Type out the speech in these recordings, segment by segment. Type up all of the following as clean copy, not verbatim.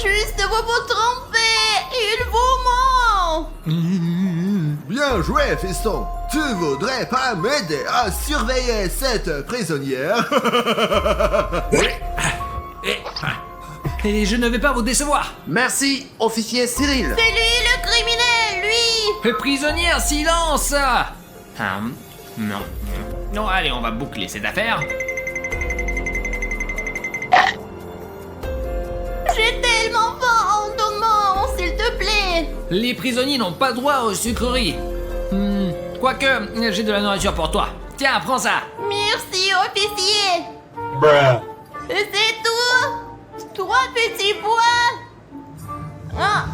juste vous vous trompez. Il vous ment. Bien joué, fiston. Tu voudrais pas m'aider à surveiller cette prisonnière? Et je ne vais pas vous décevoir. Merci, officier Cyril. C'est lui le criminel, lui. Prisonnière, silence. Non. Non, allez, on va boucler cette affaire. J'ai tellement faim, Thomas, s'il te plaît. Les prisonniers n'ont pas droit aux sucreries. Quoique, j'ai de la nourriture pour toi. Tiens, prends ça. Merci, officier. C'est tout. 3 petits pois. Ah.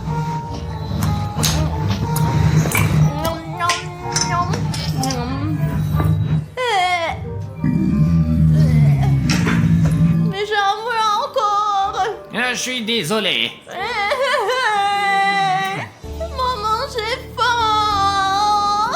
Nom, nom, nom. Mais j'en veux encore. Je suis désolé. Maman, j'ai faim.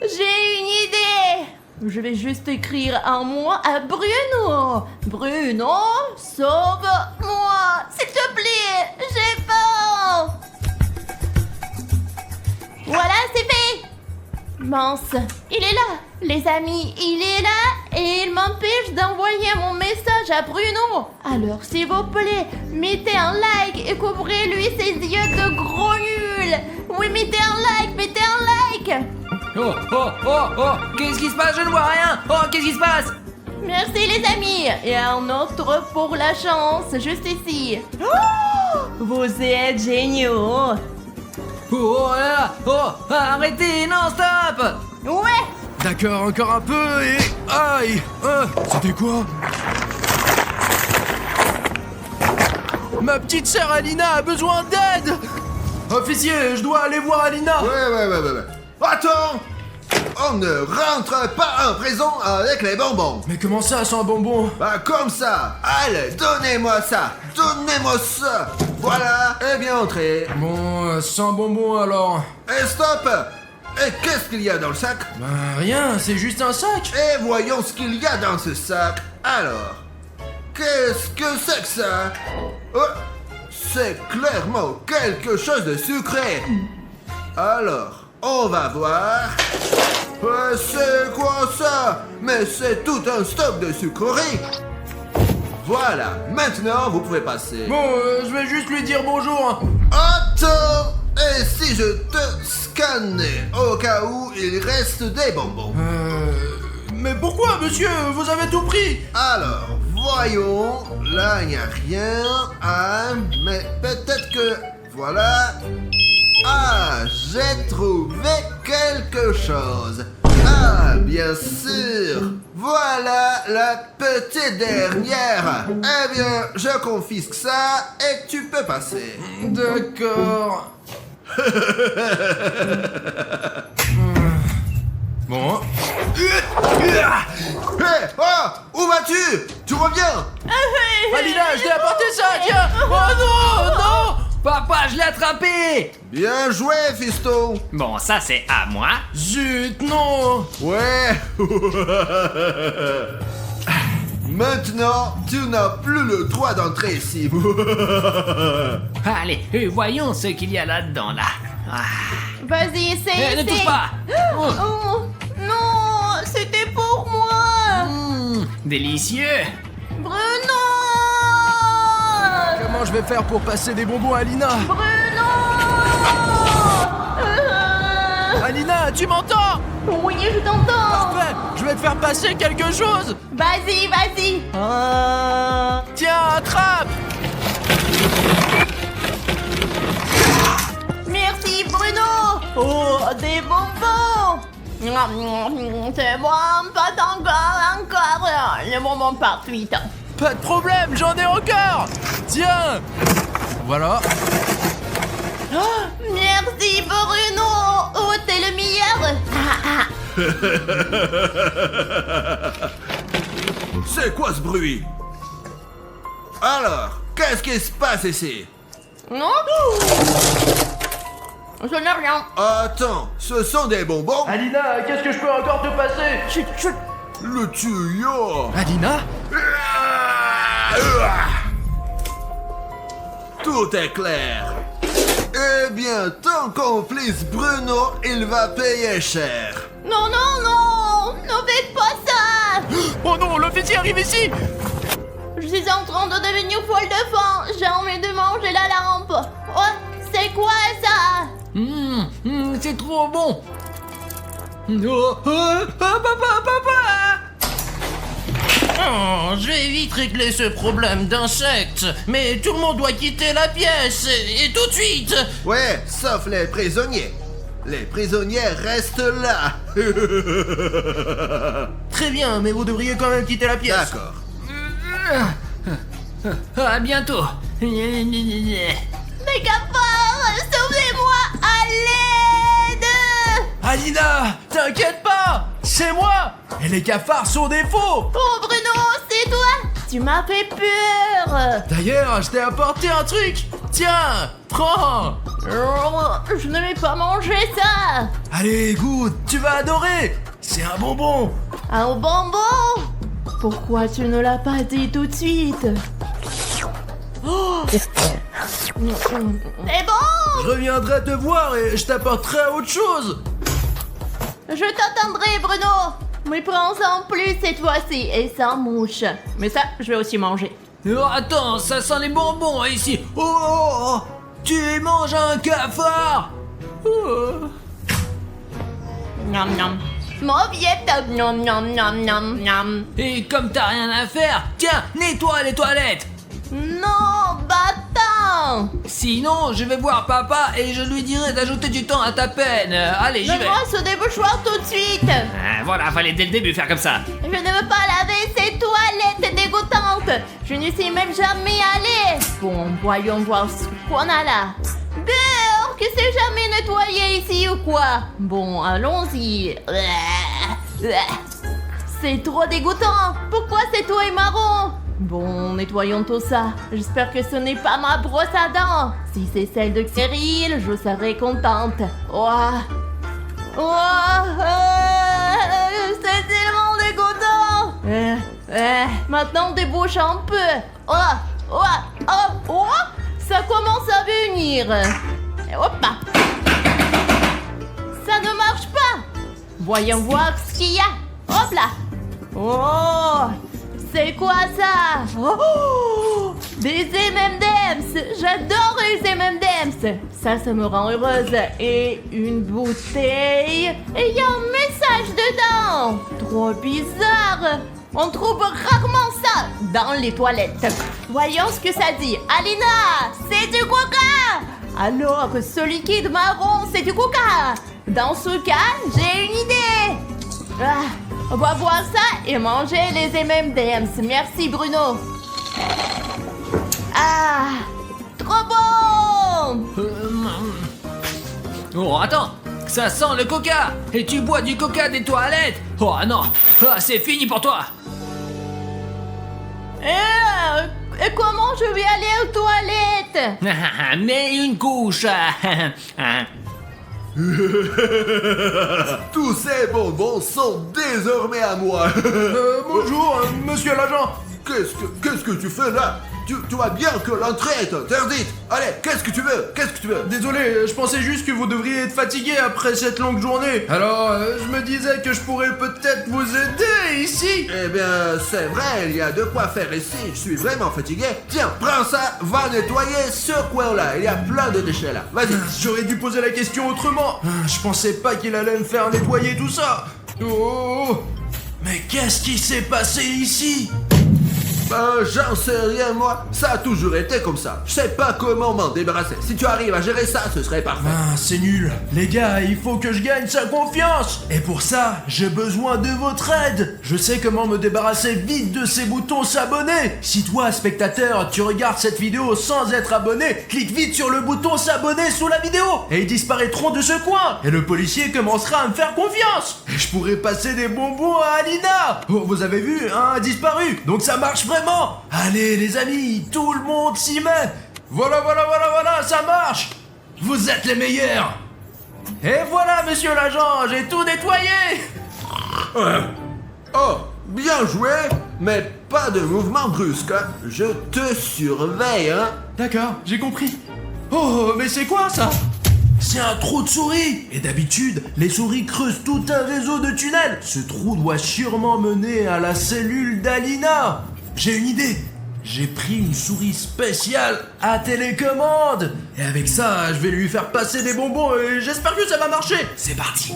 J'ai une idée. Je vais juste écrire un mot à Bruno. Bruno, sauve-moi. S'il te plaît, j'ai faim. Voilà, c'est fait. Mince, il est là. Les amis, il est là et il m'empêche d'envoyer mon message à Bruno. Alors, s'il vous plaît, mettez un like et couvrez-lui ses yeux de gros nuls. Oui, mettez un like. Oh, qu'est-ce qui se passe? Je ne vois rien. Oh, qu'est-ce qui se passe? Merci les amis. Et un autre pour la chance, juste ici. Oh, vous êtes géniaux. Oh là là. Oh, arrêtez, non, stop. Ouais. D'accord, encore un peu et... Aïe. C'était quoi? Ma petite sœur Alina a besoin d'aide. Officier, je dois aller voir Alina. Ouais. Attends! On ne rentre pas en prison avec les bonbons. Mais comment ça, sans bonbon? Bah comme ça. Allez, donnez-moi ça. Voilà, et bien entré. Bon, sans bonbon alors. Et stop! Et qu'est-ce qu'il y a dans le sac? Bah rien, c'est juste un sac. Et voyons ce qu'il y a dans ce sac. Alors, qu'est-ce que c'est que ça? Oh, c'est clairement quelque chose de sucré. Alors, on va voir. C'est quoi ça? Mais c'est tout un stock de sucreries. Voilà, maintenant vous pouvez passer. Bon, je vais juste lui dire bonjour. Attends! Et si je te scannais au cas où il reste des bonbons? Mais pourquoi, monsieur? Vous avez tout pris. Alors, voyons. Là, il n'y a rien. Ah, mais peut-être que... Voilà. Ah, j'ai trouvé quelque chose. Ah, bien sûr. Voilà la petite dernière. Eh bien, je confisque ça et tu peux passer. D'accord. Bon. Hé, oh, où vas-tu? Tu reviens? Alina, je t'ai apporté ça, tiens. Oh non. Papa, je l'ai attrapé. Bien joué, fiston. Bon, ça c'est à moi. Zut, non. Ouais. Maintenant, tu n'as plus le droit d'entrer ici. Allez, voyons ce qu'il y a là-dedans, là. Ah. Vas-y, essaye. Ne touche pas. Oh, non, c'était pour moi. Délicieux. Bruno. Comment je vais faire pour passer des bonbons à Alina? Bruno. Alina, tu m'entends? Oui, je t'entends. Parfait, je vais te faire passer quelque chose. Vas-y. Tiens, attrape. Merci, Bruno. Oh, des bonbons. C'est bon, pas encore. Le bonbon parfait. Pas de problème, j'en ai encore. Tiens. Voilà. Oh, merci, Bruno. Oh, t'es le meilleur. C'est quoi ce bruit? Alors, qu'est-ce qui se passe ici? Non. Je n'ai rien. Attends, ce sont des bonbons? Alina, qu'est-ce que je peux encore te passer? Chut. Le tuyau. Alina? tout est clair. Eh bien, ton complice Bruno, il va payer cher. Non, non, non! Ne faites pas ça! Oh non, l'officier arrive ici! Je suis en train de devenir folle de faim. J'ai envie de manger la lampe. Oh, c'est quoi ça? C'est trop bon. Oh, papa! Oh, je vais vite régler ce problème d'insectes, mais tout le monde doit quitter la pièce, et tout de suite. Ouais, sauf les prisonniers. Les prisonniers restent là. Très bien, mais vous devriez quand même quitter la pièce. D'accord. À bientôt. Les cafards, sauvez-moi! À l'aide! Alina, t'inquiète pas, c'est moi. Et les cafards sont des faux. Oh Bruno, c'est toi! Tu m'as fait peur! D'ailleurs, je t'ai apporté un truc. Tiens, prends. Oh, je ne vais pas manger ça! Allez, goûte, tu vas adorer. C'est un bonbon. Un bonbon? Pourquoi tu ne l'as pas dit tout de suite? Oh! C'est bon! Je reviendrai te voir et je t'apporterai autre chose. Je t'attendrai, Bruno! Mais prends-en plus cette fois-ci et sans mouche. Mais ça, je vais aussi manger. Oh, attends, ça sent les bonbons ici. Oh, tu manges un cafard. Oh. Miam miam. Mauviette, miam miam miam miam miam. Et comme t'as rien à faire, tiens, nettoie les toilettes. Non, bâtard! Sinon, je vais voir papa et je lui dirai d'ajouter du temps à ta peine. Allez, j'y vais. Donne-moi ce débouchoir tout de suite! Voilà, fallait dès le début faire comme ça. Je ne veux pas laver ces toilettes dégoûtantes! Je ne sais même jamais aller! Bon, voyons voir ce qu'on a là. Beurre, que c'est jamais nettoyé ici ou quoi? Bon, allons-y. C'est trop dégoûtant! Pourquoi cette eau est marron? Bon, nettoyons tout ça. J'espère que ce n'est pas ma brosse à dents. Si c'est celle de Cyril, je serai contente. Ouah. Ouah. C'est tellement dégoûtant. Maintenant, débouche un peu. Ça commence à venir. Hop là. Ça ne marche pas. Voyons voir ce qu'il y a. Hop là. Oh. C'est quoi ça? Oh, des M&M's. J'adore les M&M's. Ça me rend heureuse. Et une bouteille. Et il y a un message dedans. Trop bizarre. On trouve rarement ça dans les toilettes. Voyons ce que ça dit. Alina, c'est du coca. Alors, ce liquide marron, c'est du coca. Dans ce cas, j'ai une idée. On va boire ça et manger les M&M's. Merci Bruno. Ah, trop bon. Oh, attends, ça sent le coca. Et tu bois du coca des toilettes. Oh non, c'est fini pour toi. Et comment je vais aller aux toilettes? Mets une couche. Tous ces bonbons sont désormais à moi. Bonjour, monsieur l'agent. Qu'est-ce que tu fais là? Tu vois bien que l'entrée est interdite. Allez, qu'est-ce que tu veux? Désolé, je pensais juste que vous devriez être fatigué après cette longue journée. Alors, je me disais que je pourrais peut-être vous aider ici. Eh bien, c'est vrai, il y a de quoi faire ici. Je suis vraiment fatigué. Tiens, prends ça, va nettoyer ce coin-là. Il y a plein de déchets là. Vas-y. J'aurais dû poser la question autrement. Je pensais pas qu'il allait me faire nettoyer tout ça. Oh, mais qu'est-ce qui s'est passé ici? J'en sais rien moi, ça a toujours été comme ça. Je sais pas comment m'en débarrasser. Si tu arrives à gérer ça, ce serait parfait. C'est nul. Les gars, il faut que je gagne sa confiance. Et pour ça, j'ai besoin de votre aide. Je sais comment me débarrasser vite de ces boutons s'abonner. Si toi, spectateur, tu regardes cette vidéo sans être abonné, clique vite sur le bouton s'abonner sous la vidéo et ils disparaîtront de ce coin. Et le policier commencera à me faire confiance. Et je pourrai passer des bonbons à Alina. Oh, vous avez vu, un a disparu. Donc ça marche vraiment. Allez les amis, tout le monde s'y met. Voilà, ça marche. Vous êtes les meilleurs. Et voilà, monsieur l'agent, j'ai tout nettoyé. Oh, Bien joué, mais pas de mouvement brusque, hein. Je te surveille, hein. D'accord, j'ai compris. Oh, mais c'est quoi ça? C'est un trou de souris. Et d'habitude, les souris creusent tout un réseau de tunnels. Ce trou doit sûrement mener à la cellule d'Alina. J'ai une idée. J'ai pris une souris spéciale à télécommande. Et avec ça, je vais lui faire passer des bonbons et j'espère que ça va marcher. C'est parti.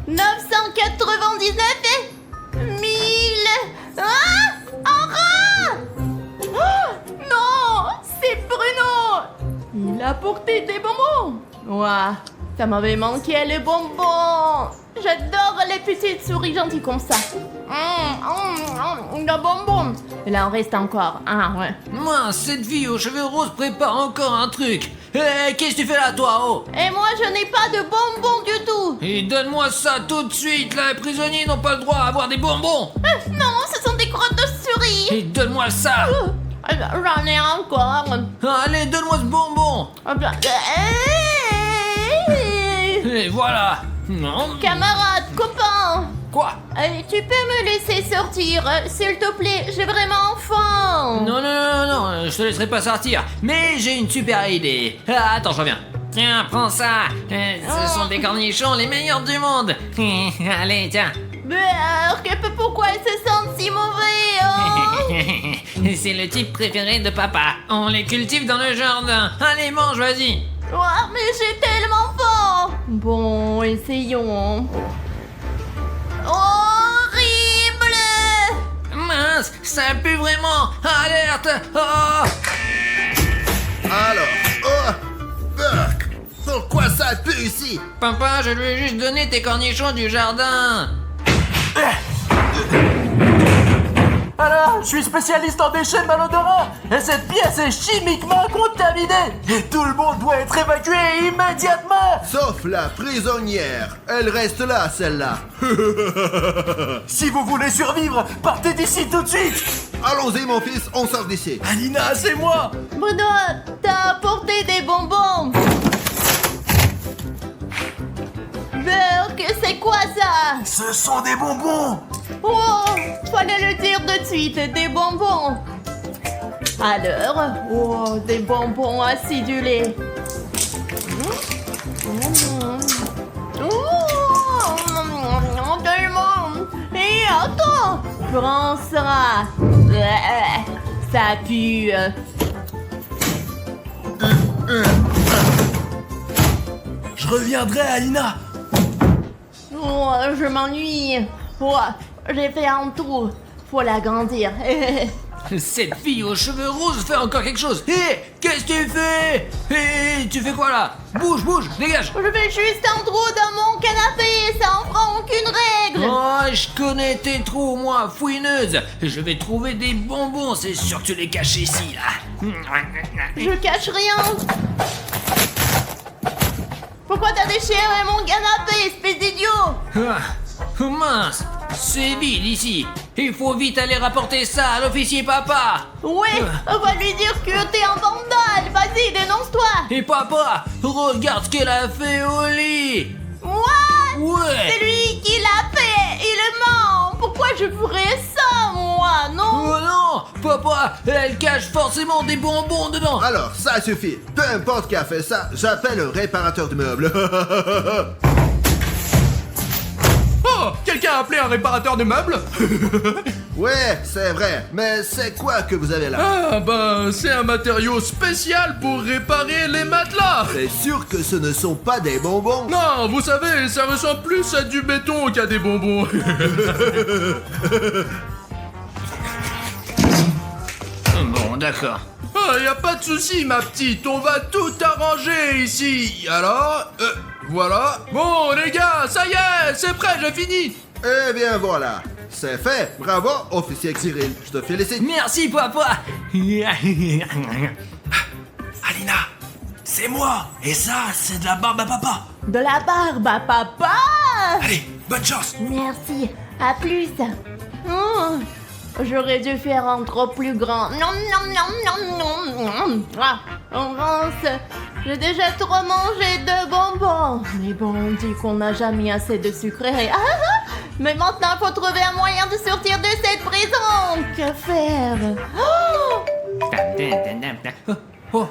999 et 1000. Ah, un rat. Oh, non, c'est Bruno. Il a porté des bonbons. Ouah, ça m'avait manqué les bonbons. J'adore les petites souris gentilles comme ça. De bonbons. Il en reste encore. Ah ouais. Moi, cette fille aux cheveux roses prépare encore un truc. Qu'est-ce que tu fais là, toi, oh? Et moi, je n'ai pas de bonbons du tout. Et donne-moi ça tout de suite, là, les prisonniers n'ont pas le droit à avoir des bonbons. Non, ce sont des crottes de souris. Et donne-moi ça. J'en ai encore. Allez, donne-moi ce bonbon. Et voilà. Non. Camarade, copain. Quoi? Tu peux me laisser sortir, s'il te plaît, j'ai vraiment faim. Non, je te laisserai pas sortir. Mais j'ai une super idée. Ah, attends, je reviens. Tiens, prends ça. Ce sont des cornichons les meilleurs du monde. Allez, tiens. Pourquoi ils se sentent si mauvais, oh? C'est le type préféré de papa. On les cultive dans le jardin. Allez, mange, vas-y. Oh, mais j'ai tellement faim. Bon, essayons. Horrible. Mince, ça pue vraiment. Alerte. Oh. Alors, Burk, pourquoi ça pue ici? Papa, je lui ai juste donné tes cornichons du jardin. Alors, je suis spécialiste en déchets malodorants et cette pièce est chimiquement contaminée et tout le monde doit être évacué immédiatement. Sauf la prisonnière. Elle reste là, celle-là. Si vous voulez survivre, partez d'ici tout de suite. Allons-y, mon fils, on sort d'ici. Alina, c'est moi. Bruno, t'as apporté des bonbons. Burk, c'est quoi ça? Ce sont des bonbons. Oh, fallait le dire de suite, des bonbons. Alors, oh, des bonbons acidulés. Tellement. Et attends, prends ça. Ça pue. Je reviendrai, Alina. Oh, je m'ennuie. Oh, j'ai fait un trou. Faut l'agrandir. Cette fille aux cheveux roses fait encore quelque chose. Hé, qu'est-ce que tu fais? Hé, tu fais quoi là? Bouge, dégage. Je fais juste un trou dans mon canapé, ça en fera aucune règle. Oh, je connais tes trous, moi, fouineuse. Je vais trouver des bonbons, c'est sûr que tu les caches ici, là. Je cache rien. Pourquoi t'as déchiré mon canapé, espèce d'idiot? Ah, mince, c'est vide ici. Il faut vite aller rapporter ça à l'officier papa. Ouais, on va lui dire que t'es un vandale. Vas-y, dénonce-toi. Et papa, regarde ce qu'elle a fait au lit. What? Ouais. C'est lui qui l'a fait. Il ment. Pourquoi je ferais ça, moi? Non. Oh non, papa, elle cache forcément des bonbons dedans. Alors, ça suffit. Peu importe qui a fait ça, j'appelle un réparateur de meubles. Oh, quelqu'un a appelé un réparateur de meubles? Ouais, c'est vrai. Mais c'est quoi que vous avez là? Ah, bah, c'est un matériau spécial pour réparer les matelas. C'est sûr que ce ne sont pas des bonbons? Non, vous savez, ça ressemble plus à du béton qu'à des bonbons. Bon, d'accord. Ah, y a pas de souci, ma petite, on va tout arranger ici. Alors, voilà. Bon, les gars, ça y est, c'est prêt, j'ai fini. Eh bien voilà, c'est fait. Bravo, officier Cyril. Je te félicite. Merci, papa. Alina, c'est moi. Et ça, c'est de la barbe à papa. De la barbe à papa. Allez, bonne chance. Merci. À plus. Oh, j'aurais dû faire un trop plus grand. Non, non, non, non, non, non. Ah, on avance. J'ai déjà trop mangé de bonbons. Mais bon, on dit qu'on n'a jamais assez de sucreries. Mais maintenant, il faut trouver un moyen de sortir de cette prison. Que faire? Oh,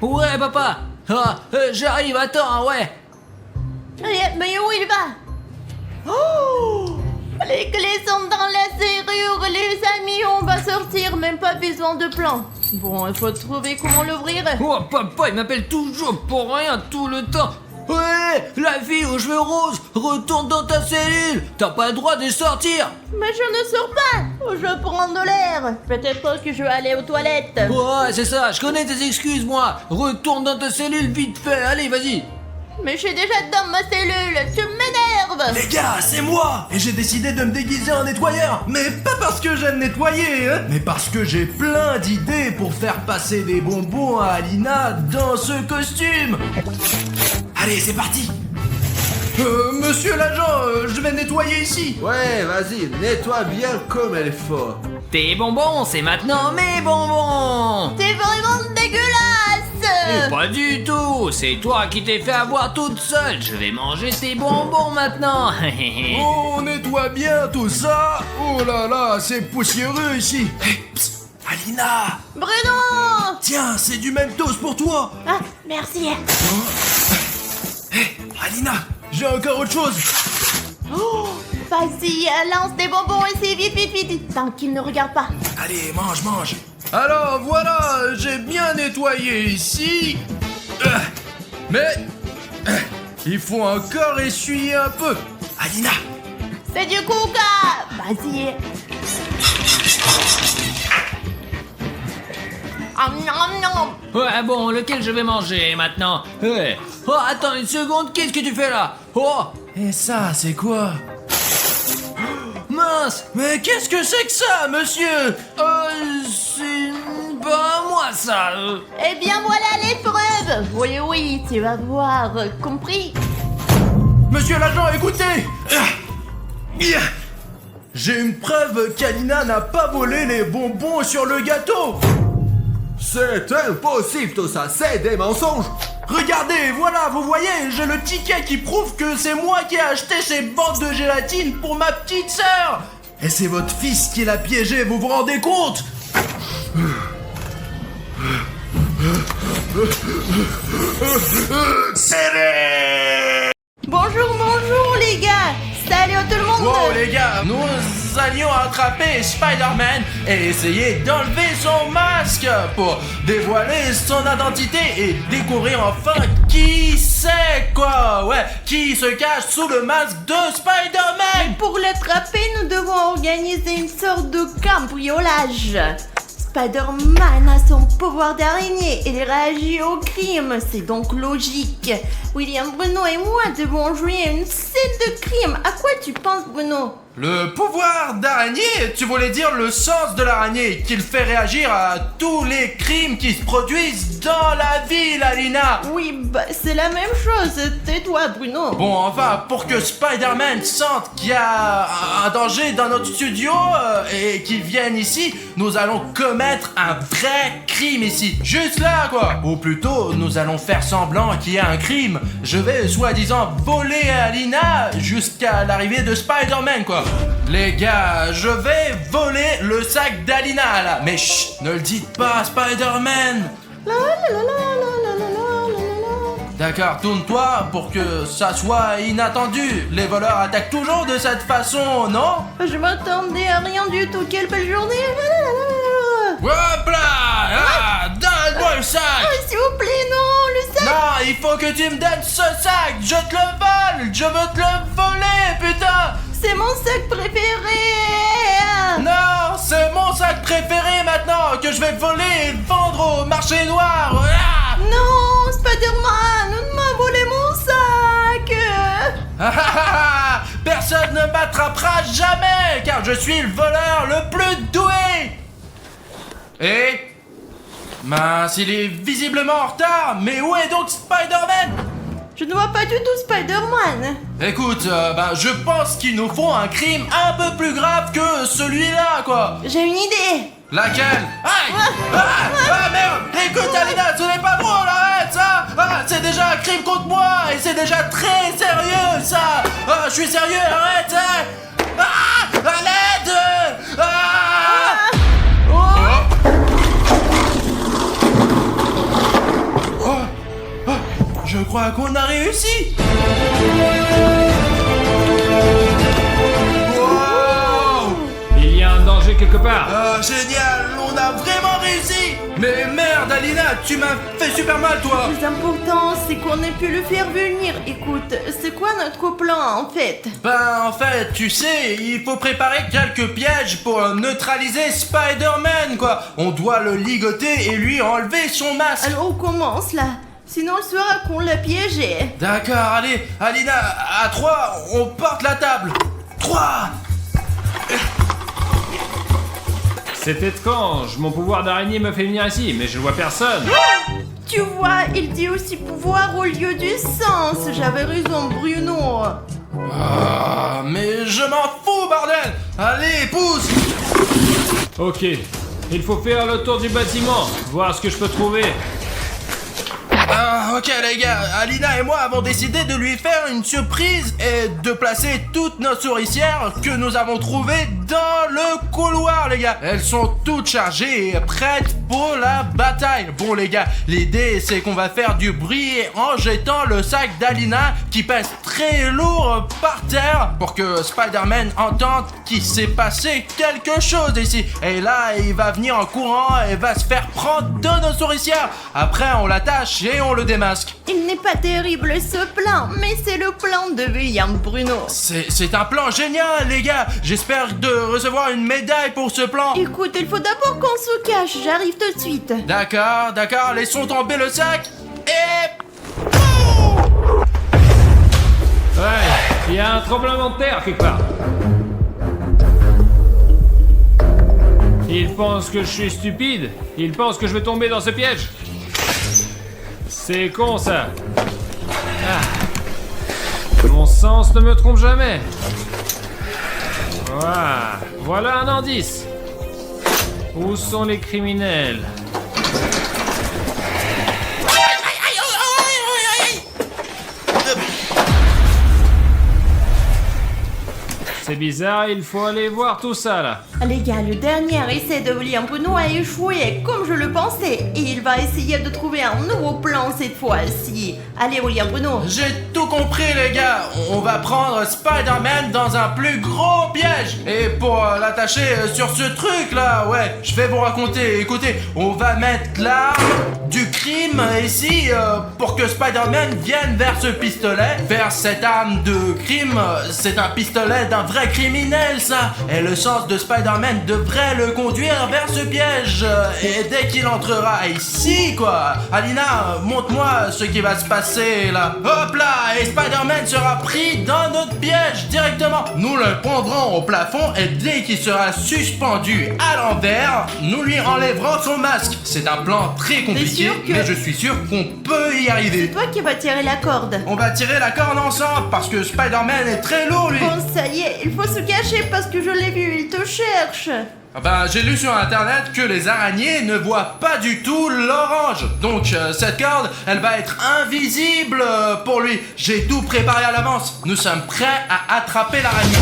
ouais, papa. J'arrive, attends, ouais. Mais où il va? Les clés sont dans la serrure, les amis, on va sortir, même pas besoin de plan. Bon, il faut trouver comment l'ouvrir. Oh, papa, il m'appelle toujours pour rien tout le temps. Ouais, la fille aux cheveux roses, retourne dans ta cellule. T'as pas le droit de sortir. Mais je ne sors pas. Je prends de l'air. Peut-être que je vais aller aux toilettes. Ouais, c'est ça, je connais tes excuses, moi. Retourne dans ta cellule vite fait, allez, vas-y. Mais je suis déjà dans ma cellule, tu m'énerves. Les gars, c'est moi. Et j'ai décidé de me déguiser en nettoyeur. Mais pas parce que j'aime nettoyer, hein, mais parce que j'ai plein d'idées pour faire passer des bonbons à Alina dans ce costume. Allez, c'est parti. Monsieur l'agent, je vais nettoyer ici. Ouais, vas-y, nettoie bien comme il faut. Tes bonbons, c'est maintenant mes bonbons. T'es vraiment dégueulasse. Pas du tout, c'est toi qui t'es fait avoir toute seule. Je vais manger tes bonbons maintenant. On nettoie bien tout ça. Oh là là, c'est poussiéreux ici. Hé, psst, Alina. Bruno. Tiens, c'est du Mentos pour toi. Ah, merci. Hé, Alina, j'ai encore autre chose. Vas-y, lance des bonbons ici, vite, vite, vite. Tant qu'il ne regarde pas. Allez, mange, mange. Alors voilà, j'ai bien nettoyé ici. Mais il faut encore essuyer un peu. Alina. C'est du coca. Vas-y. Ouais, bon, lequel je vais manger maintenant? Oh, attends une seconde, qu'est-ce que tu fais là? Oh, Et ça, c'est quoi? mince. Mais qu'est-ce que c'est que ça, monsieur? C'est pas moi ça. Eh bien, voilà les preuves. Oui, oui, tu vas voir. Compris? Monsieur l'agent, écoutez. J'ai une preuve qu'Alina n'a pas volé les bonbons sur le gâteau. C'est impossible tout ça, c'est des mensonges. Regardez, voilà, vous voyez, j'ai le ticket qui prouve que c'est moi qui ai acheté ces bandes de gélatine pour ma petite sœur. Et c'est votre fils qui l'a piégé, vous vous rendez compte? Bonjour, bonjour les gars. Salut à tout le monde. Wow les gars, nous allions attraper Spider-Man et essayer d'enlever son masque pour dévoiler son identité et découvrir enfin qui c'est quoi, ouais, qui se cache sous le masque de Spider-Man. Pour l'attraper, nous devons organiser une sorte de cambriolage. Spider-Man a son pouvoir d'araignée et il réagit au crime, c'est donc logique. William, Bruno et moi devons jouer à une scène de crime. À quoi tu penses, Bruno? Le pouvoir d'araignée, tu voulais dire le sens de l'araignée, qu'il fait réagir à tous les crimes qui se produisent dans la ville, Alina. Oui, bah c'est la même chose, tais-toi, Bruno. Bon, enfin, pour que Spider-Man sente qu'il y a un danger dans notre studio et qu'il vienne ici, nous allons commettre un vrai crime ici. Juste là, quoi. Ou plutôt, nous allons faire semblant qu'il y a un crime. Je vais, soi-disant, voler Alina jusqu'à l'arrivée de Spider-Man, quoi. Les gars, je vais voler le sac d'Alina, là. Mais chut, ne le dites pas à Spider-Man. La la la la la la la la la. D'accord, tourne-toi pour que ça soit inattendu. Les voleurs attaquent toujours de cette façon, non? Je m'attendais à rien du tout, quelle belle journée. Hop là! Ah, donne-moi le sac! Oh, s'il vous plaît, non, le sac. Non, il faut que tu me donnes ce sac! Je te le vole! Je veux te le voler, putain! C'est mon sac préféré. Non, c'est mon sac préféré maintenant que je vais voler et vendre au marché noir! Ah! Non, Spider-Man, on m'a volé mon sac. Ah, ah, ah, personne ne m'attrapera jamais car je suis le voleur le plus doué! Et... mince, il est visiblement en retard, mais où est donc Spider-Man? Je ne vois pas du tout Spider-Man. Écoute, je pense qu'il nous faut un crime un peu plus grave que celui-là, quoi. J'ai une idée. Laquelle? Aïe! Ah merde! Écoute, Alina, ce n'est pas drôle, arrête ça! c'est déjà un crime contre moi et c'est déjà très sérieux ça. Je suis sérieux, arrête. À l'aide. Je crois qu'on a réussi. Wow. Il y a un danger quelque part. Génial, on a vraiment réussi. Mais merde, Alina, tu m'as fait super mal, toi. Le plus important, c'est qu'on ait pu le faire venir. Écoute, c'est quoi notre plan en fait? Ben, en fait, tu sais, il faut préparer quelques pièges pour neutraliser Spider-Man, quoi. On doit le ligoter et lui enlever son masque. Alors on commence là. Sinon il saura qu'on l'a piégé. D'accord, allez, Alina, à 3, on porte la table. 3. C'est étrange, mon pouvoir d'araignée me fait venir ici, mais je vois personne. Tu vois, il dit aussi pouvoir au lieu du sens. J'avais raison, Bruno. Mais je m'en fous, bordel. Allez, pousse. Ok, il faut faire le tour du bâtiment, voir ce que je peux trouver. Ok les gars, Alina et moi avons décidé de lui faire une surprise et de placer toutes nos souricières que nous avons trouvées dans le couloir les gars. Elles sont toutes chargées et prêtes pour la bataille. Bon les gars, l'idée c'est qu'on va faire du bruit en jetant le sac d'Alina qui pèse très lourd par terre pour que Spider-Man entende qu'il s'est passé quelque chose ici. Et là il va venir en courant et va se faire prendre de nos souricières. Après on l'attache et on le démasque. Il n'est pas terrible ce plan, mais c'est le plan de William Bruno. C'est un plan génial les gars. J'espère de recevoir une médaille pour ce plan. Écoute, il faut d'abord qu'on se cache, j'arrive tout de suite. D'accord, laissons tomber le sac. Et... Ouais, il y a un tremblement de terre quelque part. Il pense que je suis stupide. Il pense que je vais tomber dans ce piège. C'est con ça. Mon sens ne me trompe jamais. Voilà un indice. Où sont les criminels? C'est bizarre, il faut aller voir tout ça là. Les gars, le dernier essai de William Bruno a échoué, comme je le pensais. Et il va essayer de trouver un nouveau plan cette fois-ci. Allez, William Bruno. j'ai tout compris les gars. On va prendre Spider-Man dans un plus gros piège. Et pour l'attacher sur ce truc là, ouais, je vais vous raconter. Écoutez, on va mettre l'arme du crime ici pour que Spider-Man vienne vers ce pistolet. Vers cette arme de crime, c'est un pistolet d'un vrai criminel ça. Et le sens de Spider-Man devrait le conduire vers ce piège. Et dès qu'il entrera ici quoi, Alina, montre-moi ce qui va se passer là. Hop là, et Spider-Man sera pris dans notre piège directement. Nous le prendrons au plafond et dès qu'il sera suspendu à l'envers, nous lui enlèverons son masque. C'est un plan très compliqué, sûr que- mais je suis sûr qu'on peut y arriver. C'est toi qui vas tirer la corde. On va tirer la corde ensemble parce que Spider-Man est très lourd lui. Bon, ça y est, il faut se cacher parce que je l'ai vu, il te cherche. J'ai lu sur internet que les araignées ne voient pas du tout l'orange. Donc cette corde, elle va être invisible pour lui. J'ai tout préparé à l'avance. Nous sommes prêts à attraper l'araignée.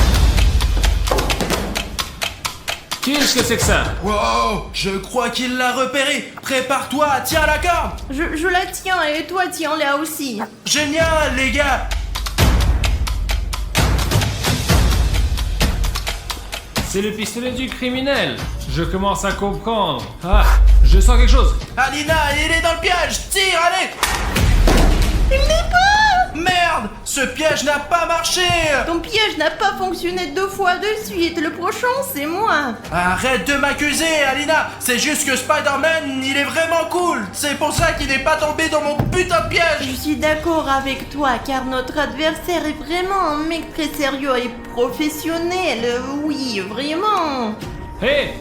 Qu'est-ce que c'est que ça? Wow, je crois qu'il l'a repéré. Prépare-toi, tiens la corde. Je la tiens et toi tiens-la aussi. Génial les gars. C'est le pistolet du criminel. Je commence à comprendre. Je sens quelque chose. Alina, il est dans le piège. Tire, allez. Il n'est pas. Merde, ce piège n'a pas marché. Ton piège n'a pas fonctionné 2 fois de suite. Le prochain, c'est moi. Arrête de m'accuser, Alina. C'est juste que Spider-Man, il est vraiment cool. C'est pour ça qu'il n'est pas tombé dans mon putain de piège. Je suis d'accord avec toi, car notre adversaire est vraiment un mec très sérieux et professionnel. Oui, vraiment. Hé!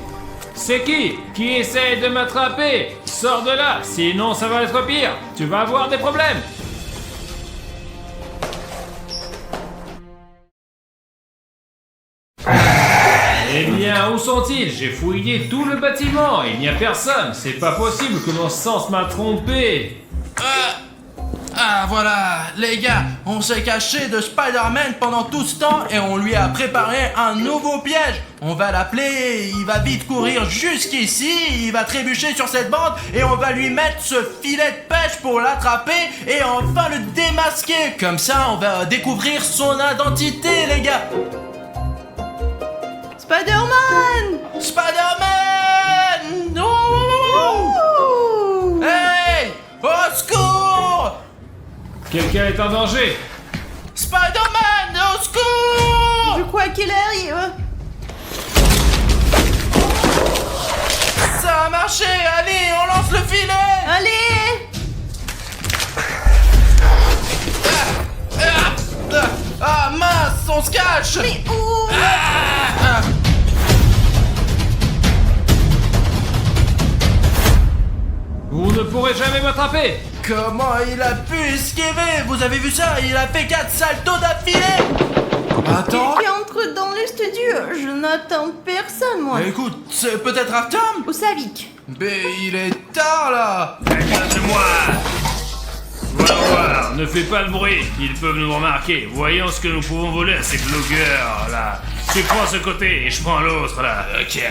C'est qui essaye de m'attraper? Sors de là, sinon ça va être pire. Tu vas avoir des problèmes. Eh bien, où sont-ils? J'ai fouillé tout le bâtiment. Il n'y a personne. C'est pas possible que mon sens m'a trompé. Ah voilà, les gars, on s'est caché de Spider-Man pendant tout ce temps et on lui a préparé un nouveau piège. On va l'appeler, il va vite courir jusqu'ici, il va trébucher sur cette bande et on va lui mettre ce filet de pêche pour l'attraper et enfin le démasquer. Comme ça, on va découvrir son identité, les gars. Spider-Man! Spider-Man! Oh! Hey! Au secours! Quelqu'un est en danger. Spider-Man! Au secours! Je crois qu'il arrive. Ça a marché! Allez, on lance le filet! Allez! Ah mince, on se cache! Mais où? Ah. Vous ne pourrez jamais m'attraper. Comment il a pu esquiver? Vous avez vu ça? Il a fait 4 saltos d'affilée! Attends! Qui entre dans le studio? Je n'attends personne, moi. Écoute, c'est peut-être Artem? Ou Savik? Mais il est tard là! Regarde-moi. Voilà, ne fais pas de bruit. Ils peuvent nous remarquer. Voyons ce que nous pouvons voler à ces blogueurs là. Tu prends ce côté et je prends l'autre là. Ok.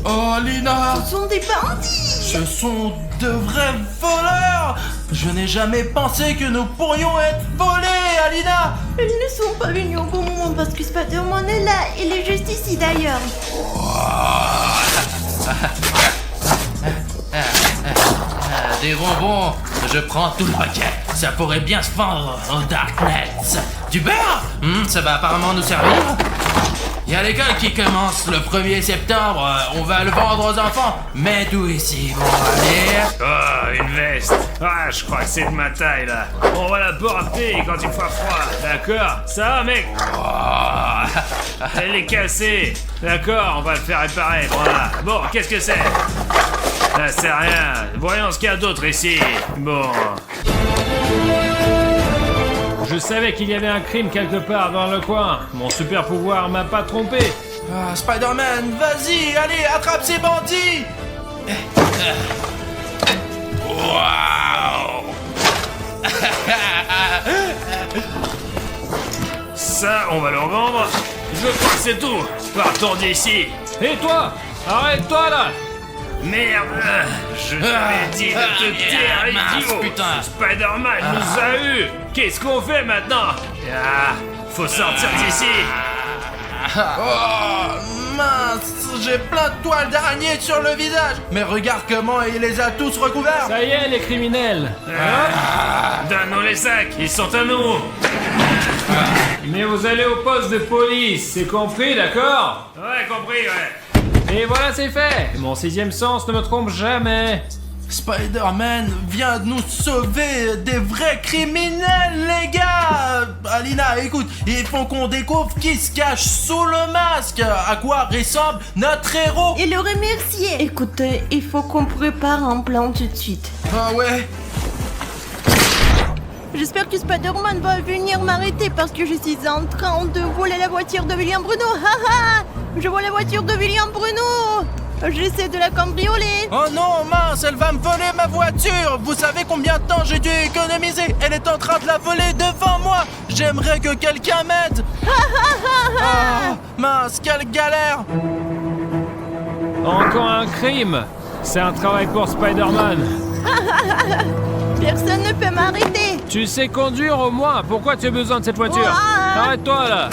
Oh Lina! Ce sont des bandits! Ce sont de vrais voleurs! Je n'ai jamais pensé que nous pourrions être volés, Alina! Ils ne sont pas venus au bon moment parce que Spider-Man est là. Il est juste ici d'ailleurs. Des bonbons, je prends tout le paquet. Ça pourrait bien se vendre au Darknet. Du beurre? Ça va apparemment nous servir. Il y a l'école qui commence le 1er septembre. On va le vendre aux enfants. Mets tout ici, bon, allez. Oh, une veste. Ah, je crois que c'est de ma taille là. On va la porter quand il fera froid. D'accord? Ça va, mec? Elle est cassée. D'accord, on va le faire réparer. Voilà. Bon, qu'est-ce que c'est? Ah, c'est rien. Voyons ce qu'il y a d'autre ici. Bon. Je savais qu'il y avait un crime quelque part dans le coin. Mon super pouvoir m'a pas trompé. Ah, Spider-Man, vas-y, allez, attrape ces bandits. Waouh. Ça, on va le revendre. Je crois que c'est tout. Partons d'ici. Et toi? Arrête-toi là! Merde! Je t'avais dit de te taire, idiot! Putain. Spider-Man nous a eu! Qu'est-ce qu'on fait maintenant? Ah, faut sortir d'ici! Oh, mince, j'ai plein de toiles d'araignée sur le visage. Mais regarde comment il les a tous recouverts. Ça y est, les criminels! Donne-nous les sacs, ils sont à nous! Mais vous allez au poste de police, c'est compris, d'accord? Ouais, compris, ouais. Et voilà, c'est fait. Mon sixième sens ne me trompe jamais. Spider-Man vient de nous sauver des vrais criminels, les gars. Alina, écoute, il faut qu'on découvre qui se cache sous le masque. À quoi ressemble notre héros. Et le remercier. Écoutez, il faut qu'on prépare un plan tout de suite. Ah ouais. J'espère que Spider-Man va venir m'arrêter parce que je suis en train de voler la voiture de William Bruno. Haha! Je vole la voiture de William Bruno. J'essaie de la cambrioler. Oh non, mince, elle va me voler ma voiture. Vous savez combien de temps j'ai dû économiser? Elle est en train de la voler devant moi. J'aimerais que quelqu'un m'aide. Oh, mince, quelle galère. Encore un crime. C'est un travail pour Spider-Man. Personne ne peut m'arrêter. Tu sais conduire au moins. Pourquoi tu as besoin de cette voiture? Ouah. Arrête-toi là.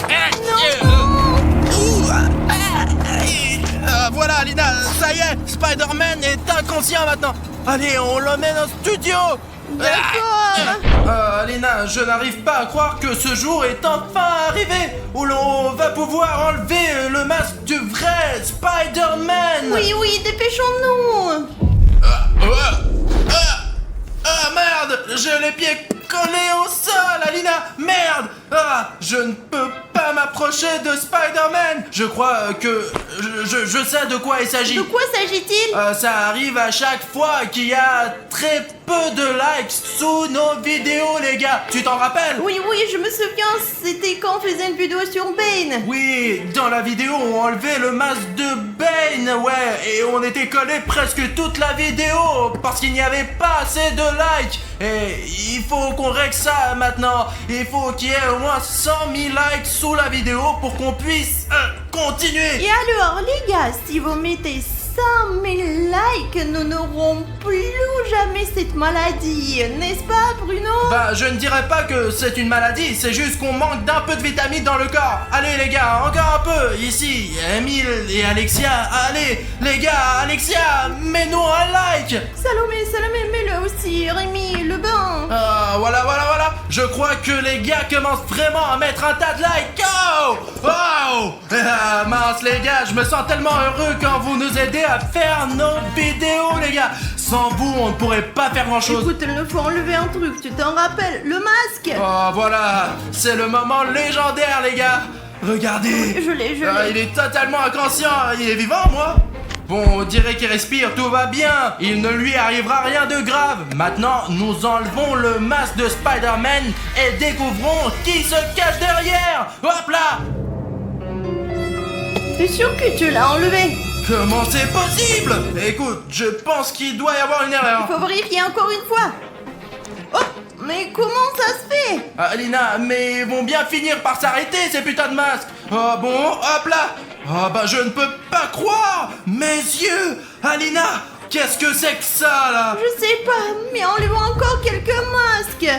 Voilà, Alina, ça y est, Spider-Man est inconscient maintenant. Allez, on l'emmène au studio. D'accord. Alina, je n'arrive pas à croire que ce jour est enfin arrivé où l'on va pouvoir enlever le masque du vrai Spider-Man. Oui, oui, dépêchons-nous. Ah merde, j'ai les pieds collés au sol, Alina. Merde. Ah, je ne peux pas m'approcher de Spider-Man. Je crois que je sais de quoi il s'agit. De quoi s'agit-il? Ça arrive à chaque fois qu'il y a très peu de likes sous nos vidéos, les gars. Tu t'en rappelles? Oui, je me souviens, c'était quand on faisait une vidéo sur Bane. Oui, dans la vidéo, on enlevait le masque de Bane, ouais, et on était collé presque toute la vidéo parce qu'il n'y avait pas assez de likes. Et il faut qu'on règle ça maintenant. Il faut qu'il y ait au moins 100 000 likes sous la vidéo pour qu'on puisse continuer. Et alors, les gars, si vous mettez 100 000 likes, nous n'aurons plus jamais cette maladie, n'est-ce pas, Bruno? Bah, je ne dirais pas que c'est une maladie, c'est juste qu'on manque d'un peu de vitamines dans le corps. Allez, les gars, encore un peu. Ici, Emile et Alexia. Allez, les gars, Alexia, mets-nous un like. Salomé, mets-le aussi, Rémi, le bain. Voilà. Je crois que les gars commencent vraiment à mettre un tas de likes. Oh mince, les gars, je me sens tellement heureux quand vous nous aidez à faire nos vidéos, les gars. Sans vous, on ne pourrait pas faire grand-chose. Écoute, il nous faut enlever un truc, tu t'en rappelles, le masque. Oh, voilà, c'est le moment légendaire, les gars. Regardez. Je l'ai. Il est totalement inconscient. Il est vivant, moi. Bon, on dirait qu'il respire, tout va bien. Il ne lui arrivera rien de grave. Maintenant, nous enlevons le masque de Spider-Man et découvrons qui se cache derrière. Hop là. T'es sûr que tu l'as enlevé? Comment c'est possible? Écoute, je pense qu'il doit y avoir une erreur. Il faut vérifier encore une fois. Oh, mais comment ça se fait? Alina, mais ils vont bien finir par s'arrêter ces putains de masques. Oh bon, hop là. Oh bah je ne peux pas croire. Mes yeux. Alina, qu'est-ce que c'est que ça là? Je sais pas, mais enlevons encore quelques masques.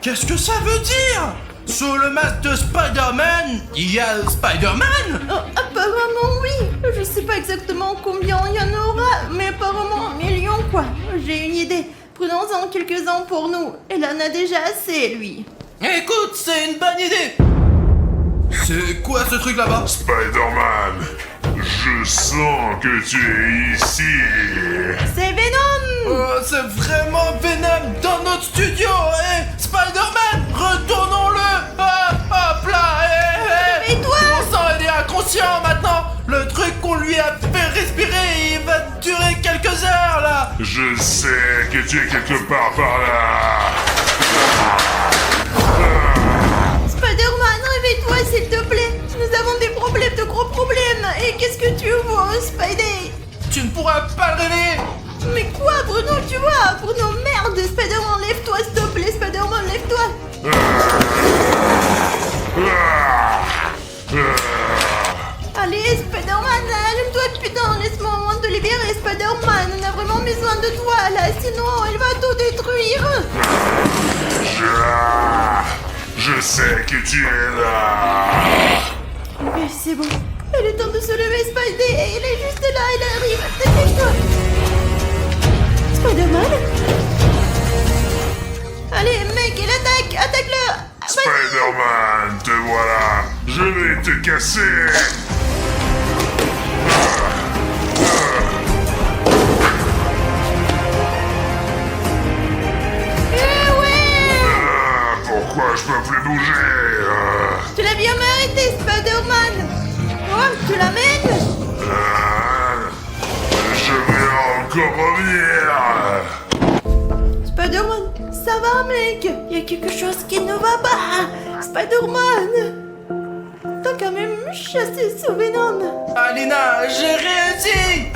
Qu'est-ce que ça veut dire? Sur le masque de Spider-Man, il y a Spider-Man? Oh, apparemment oui. Je sais pas exactement combien il y en aura, mais apparemment 1 million quoi. J'ai une idée. Prenons-en quelques-uns pour nous. Il en a déjà assez, lui. Écoute, c'est une bonne idée. C'est quoi ce truc là-bas? Spider-Man, je sens que tu es ici. C'est Venom. Oh, c'est vraiment Venom dans notre studio. Spider-Man, retournons-le. Hop là. Mais toi? Mon sang, il est inconscient maintenant. Le truc qu'on lui a fait respirer, il va durer quelques heures là. Je sais que tu es quelque part par là. Spider-Man, réveille-toi s'il te plaît. Nous avons des problèmes, de gros problèmes. Et qu'est-ce que tu vois, Spidey? Tu ne pourras pas le réveiller. Mais quoi, Bruno, tu vois? Bruno, merde, Spider-Man, lève-toi, s'il te plaît, Spider-Man, lève-toi. Allez, Spider-Man, allume-toi, putain, laisse-moi au moins te libérer, Spider-Man. On a vraiment besoin de toi, là, sinon elle va tout détruire. Je sais que tu es là. Mais c'est bon, il est temps de se lever, Spidey. Il est juste là, il arrive, dépêche-toi. Spider-Man? Allez, mec, il attaque, attaque-le. Vas-y. Spider-Man, te voilà. Je vais te casser. Pourquoi je peux plus bouger? Tu l'as bien mérité, Spider-Man. Oh, tu l'amènes? Je vais encore revenir. Spider-Man, ça va, mec? Il y a quelque chose qui ne va pas. Spider-Man, t'as quand même chassé ce Venom. Alina, j'ai réussi.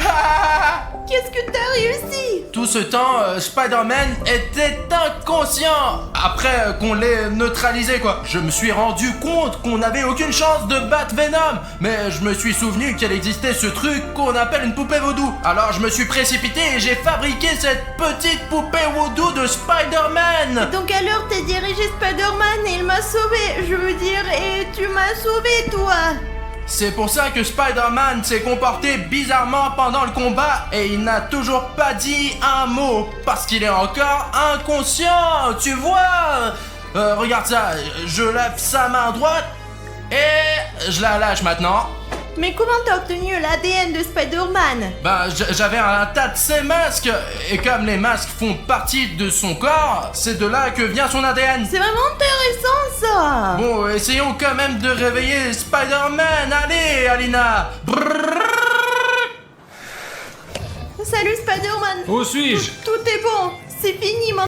Qu'est-ce que t'as réussi? Tout ce temps, Spider-Man était inconscient. Après qu'on l'ait neutralisé, quoi. Je me suis rendu compte qu'on n'avait aucune chance de battre Venom. Mais je me suis souvenu qu'il existait ce truc qu'on appelle une poupée vaudou. Alors je me suis précipité et j'ai fabriqué cette petite poupée vaudou de Spider-Man. Donc alors t'as dirigé Spider-Man et il m'a sauvé. Je veux dire, et tu m'as sauvé, toi. C'est pour ça que Spider-Man s'est comporté bizarrement pendant le combat et il n'a toujours pas dit un mot parce qu'il est encore inconscient, tu vois. Regarde ça, je lève sa main droite et je la lâche maintenant. Mais comment t'as obtenu l'ADN de Spider-Man? Bah, j'avais un tas de ces masques et comme les masques font partie de son corps, c'est de là que vient son ADN. C'est vraiment intéressant, ça. Bon, essayons quand même de réveiller Spider-Man. Allez, Alina. Salut Spider-Man. Où suis-je? Tout est bon. C'est fini maintenant.